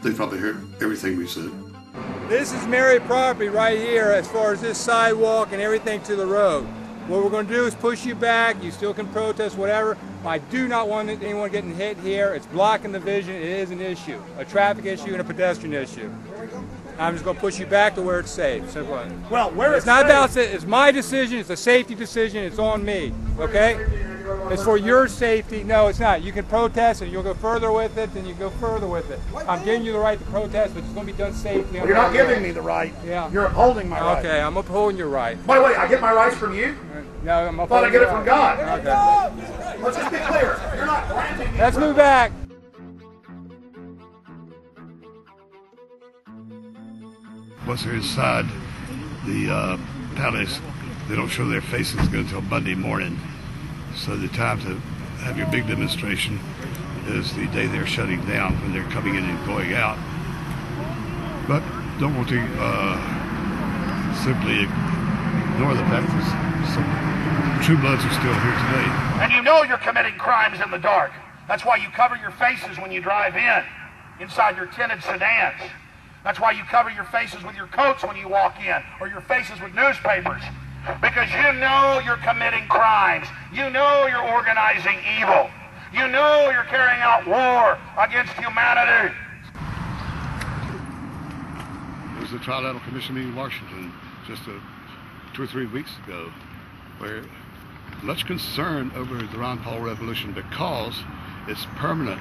They probably heard everything we said. This is Mary property right here as far as this sidewalk and everything to the road. What we're going to do is push you back. You still can protest, whatever. I do not want anyone getting hit here. It's blocking the vision. It is an issue, a traffic issue and a pedestrian issue. I'm just going to push you back to where it's safe. Simple. Well, where it's not about it. It's my decision. It's a safety decision. It's on me. Okay? It's for your safety. No, it's not. You can protest and you'll go further with it, and you go further with it. I'm giving you the right to protest, but it's going to be done safely. Well, you're not giving me the right. Yeah. You're upholding my right. Okay, I'm upholding your right. By the way, I get my rights from you? No, I'm upholding I thought I get it from God. Okay. Let's just be clear. You're not granting me. Let's move back. Once they're inside the palace, they don't show their faces until Monday morning. So the time to have your big demonstration is the day they're shutting down, when they're coming in and going out. But don't want to simply ignore the fact that some True Bloods are still here today. And you know you're committing crimes in the dark. That's why you cover your faces when you drive inside your tinted sedans. That's why you cover your faces with your coats when you walk in, or your faces with newspapers. Because you know you're committing crimes. You know you're organizing evil. You know you're carrying out war against humanity. There was a Trilateral Commission meeting in Washington just 2 or 3 weeks ago, where much concern over the Ron Paul revolution because it's permanent.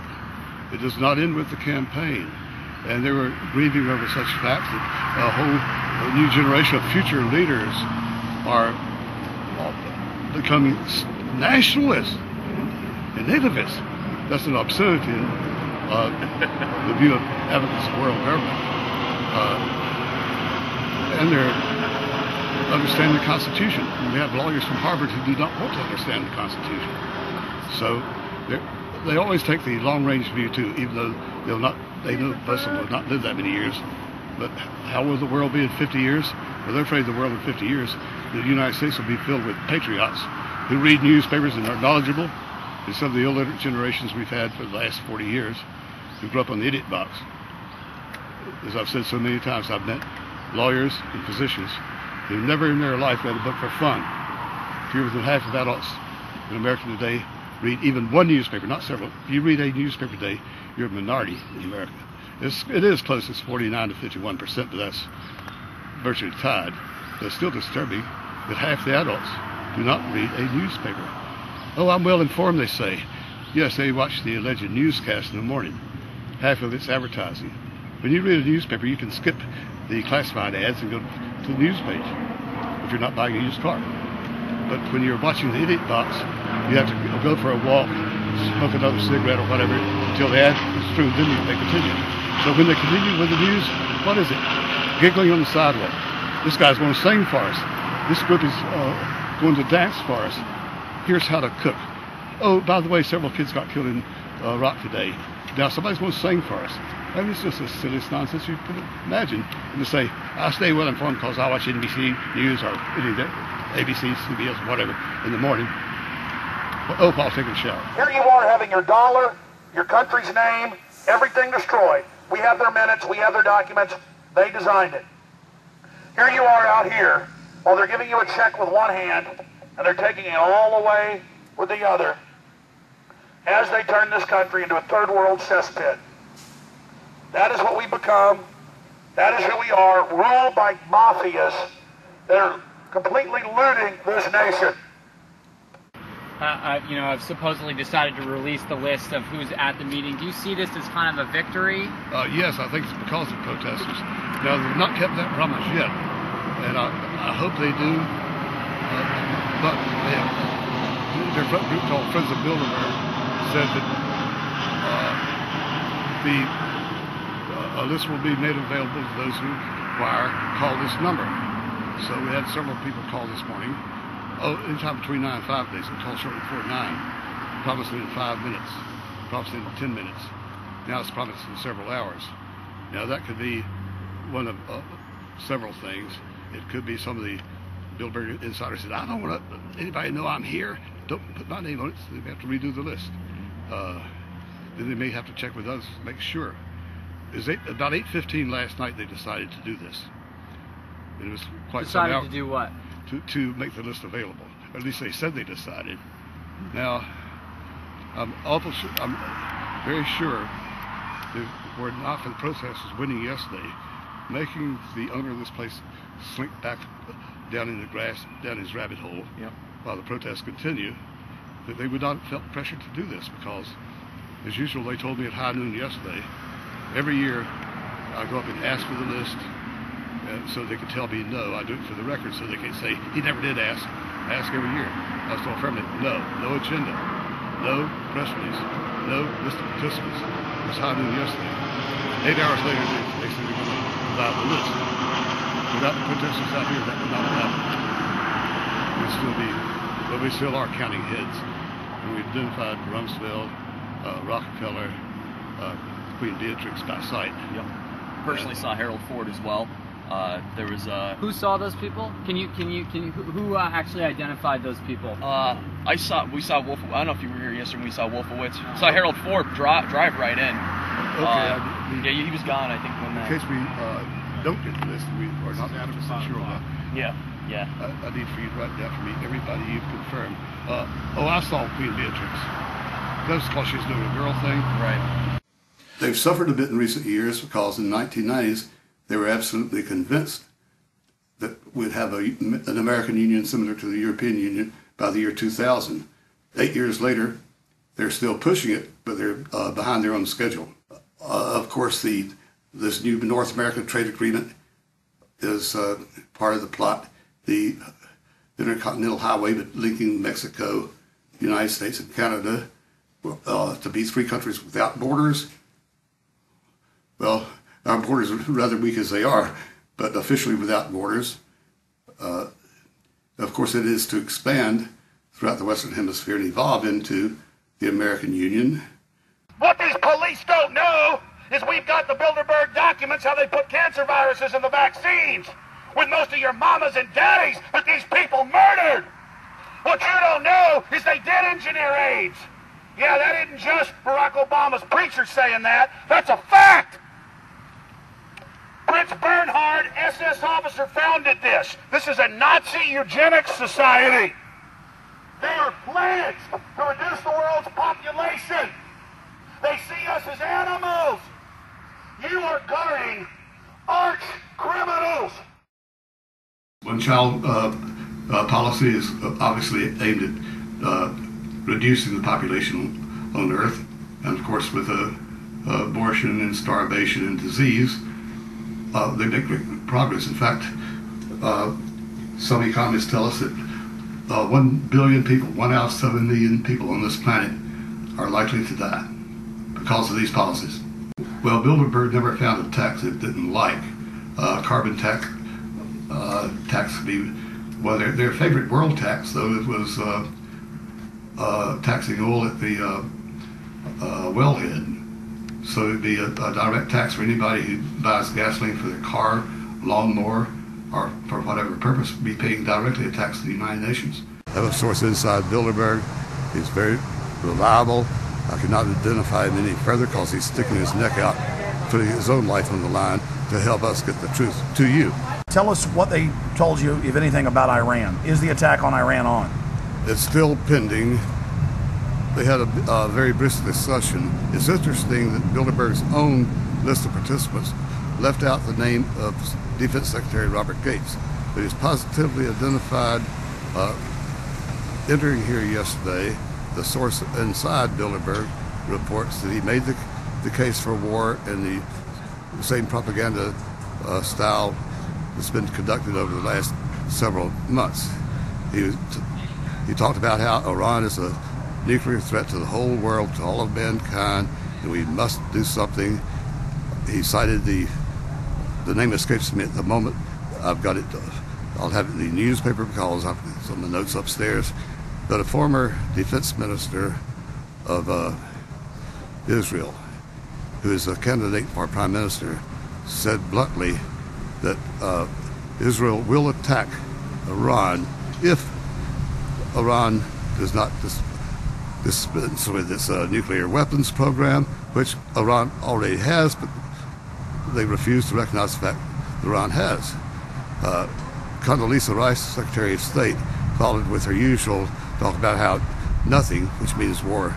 It does not end with the campaign. And they were grieving over such facts that a new generation of future leaders are becoming nationalists and nativists. That's an obscenity in the view of advocates of world government. And they're understanding the Constitution. And we have lawyers from Harvard who do not want to understand the Constitution. So they always take the long-range view too, even though they know most of them will not live that many years. But how will the world be in 50 years? Well, they're afraid the world in 50 years, the United States will be filled with patriots who read newspapers and are knowledgeable. And some of the illiterate generations we've had for the last 40 years who grew up on the idiot box. As I've said so many times, I've met lawyers and physicians who never in their life read a book for fun. Fewer than half of adults in America today read even one newspaper, not several. If you read a newspaper a day, you're a minority in America. It is close, it's 49 to 51%, but that's virtually tied. But it's still disturbing that half the adults do not read a newspaper. Oh, I'm well informed, they say. Yes, they watch the alleged newscast in the morning. Half of it's advertising. When you read a newspaper, you can skip the classified ads and go to the news page if you're not buying a used car. But when you're watching the idiot box, you have to go for a walk, smoke another cigarette or whatever until the ad is through, then they continue. So when they continue with the news, what is it? Giggling on the sidewalk. This guy's going to sing for us. This group is going to dance for us. Here's how to cook. Oh, by the way, several kids got killed in Iraq today. Now somebody's going to sing for us. I mean, it's just the silliest nonsense you could imagine. And to say, I stay well informed because I watch NBC News or any of that, ABC, CBS, whatever, in the morning. Oh, Paul, taking a shower. Here you are having your dollar, your country's name, everything destroyed. We have their minutes, we have their documents. They designed it. Here you are out here, while they're giving you a check with one hand, and they're taking it all away with the other, as they turn this country into a third world cesspit. That is what we become. That is who we are, ruled by mafias that are completely looting this nation. I've supposedly decided to release the list of who's at the meeting. Do you see this as kind of a victory? Yes, I think it's because of protesters. Now, they've not kept that promise yet, and I hope they do. But their group called Friends of Bilderberg said that a list will be made available to those who require. Call this number. So we had several people call this morning. Anytime between 9 and 5 days. We called shortly before 9. Promised it in 5 minutes. Promised it in 10 minutes. Now it's promised in several hours. Now that could be one of several things. It could be some of the Bilderberg insiders said, I don't want anybody to know I'm here. Don't put my name on it. So they have to redo the list. Then they may have to check with us to make sure. about 8:15 last night they decided to do this. It was quite Decided some to do what? to make the list available. Or at least they said they decided. Now, I'm very sure they were not for the protesters winning yesterday, making the owner of this place slink back down in the grass, down his rabbit hole, while the protests continue, that they would not have felt pressured to do this because, as usual, they told me at high noon yesterday, every year I go up and ask for the list so they can tell me no. I do it for the record so they can say, he never did ask. I ask every year. I was told affirmative, no agenda, no press release, no list of participants. It was high noon yesterday. 8 hours later, they said they're going to allow the list. Without the protesters out here, that would not happen. We still are counting heads. And we've identified Rumsfeld, Rockefeller, Queen Beatrix by sight. Yep. Personally saw Harold Ford as well. There was Who saw those people? Who actually identified those people? we saw Wolf. I don't know if you were here yesterday. We saw Wolfowitz. Saw Harold Ford drive right in. Okay. Yeah, he was gone. I think when that. In case we don't get to this, we are not 100% sure on that. Yeah. I need for you to write down for me everybody you've confirmed. I saw Queen Beatrix. That's because she's doing a girl thing. Right. They've suffered a bit in recent years because in the 1990s they were absolutely convinced that we'd have an American Union similar to the European Union by the year 2000. 8 years later, they're still pushing it, but they're behind their own schedule. Of course, this new North American trade agreement is part of the plot. The Intercontinental Highway linking Mexico, the United States, and Canada to be 3 countries without borders. Well, our borders are rather weak as they are, but officially without borders. Of course, it is to expand throughout the Western Hemisphere and evolve into the American Union. What these police don't know is we've got the Bilderberg documents, how they put cancer viruses in the vaccines, with most of your mamas and daddies that these people murdered. What you don't know is they did engineer AIDS. Yeah, that isn't just Barack Obama's preacher saying that. That's a fact. Prince Bernhard, SS officer, founded this. This is a Nazi eugenics society. They are pledged to reduce the world's population. They see us as animals. You are guarding arch criminals. One-child policy is obviously aimed at reducing the population on Earth, and of course with abortion and starvation and disease, they make great progress. In fact, some economists tell us that 1 billion people, 1 out of 7 million people on this planet are likely to die because of these policies. Well, Bilderberg never found a tax it didn't like. Carbon tax would be, well, their favorite world tax, though, it was taxing oil at the wellhead. So it'd be a direct tax for anybody who buys gasoline for their car, lawnmower, or for whatever purpose, be paying directly a tax to the United Nations. I have a source inside Bilderberg. He's very reliable. I cannot identify him any further because he's sticking his neck out, putting his own life on the line to help us get the truth to you. Tell us what they told you, if anything, about Iran. Is the attack on Iran on? It's still pending. They had a very brisk discussion. It's interesting that Bilderberg's own list of participants left out the name of Defense Secretary Robert Gates, but he's positively identified entering here yesterday. The source inside Bilderberg reports that he made the case for war in the same propaganda style that's been conducted over the last several months. He talked about how Iran is a nuclear threat to the whole world, to all of mankind, and we must do something. He cited the name escapes me at the moment. I've got it. I'll have it in the newspaper because I've some of the notes upstairs. But a former defense minister of Israel, who is a candidate for prime minister, said bluntly that Israel will attack Iran if Iran does not dispense with its nuclear weapons program, which Iran already has, but they refuse to recognize the fact that Iran has. Condoleezza Rice, Secretary of State, followed with her usual talk about how nothing, which means war,